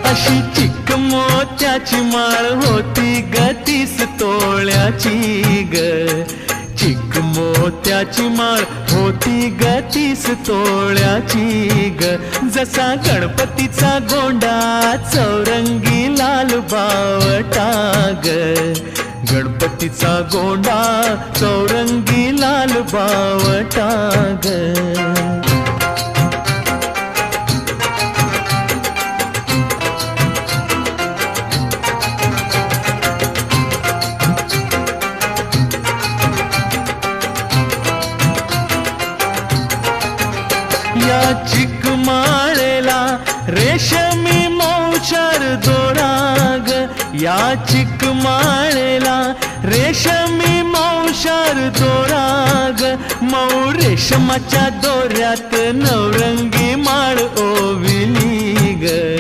अशी चिक मोत्याची माळ होती ग 30 तोळ्याची ग. चिक मोत्याची माळ होती ग 30 तोळ्याची ग. जसा गणपतीचा गोंडा चौरंगी लाल बावटा ग. गणपतीचा गोंडा चौरंगी लाल बावटा ग. या चिक माळेला रेशमी मौचार दोरा ग. या चिक माळेला रेशमी मौचार दोरा ग. मऊ रेशमाच्या दोऱ्यात नवरंगी माळ ओविली ग.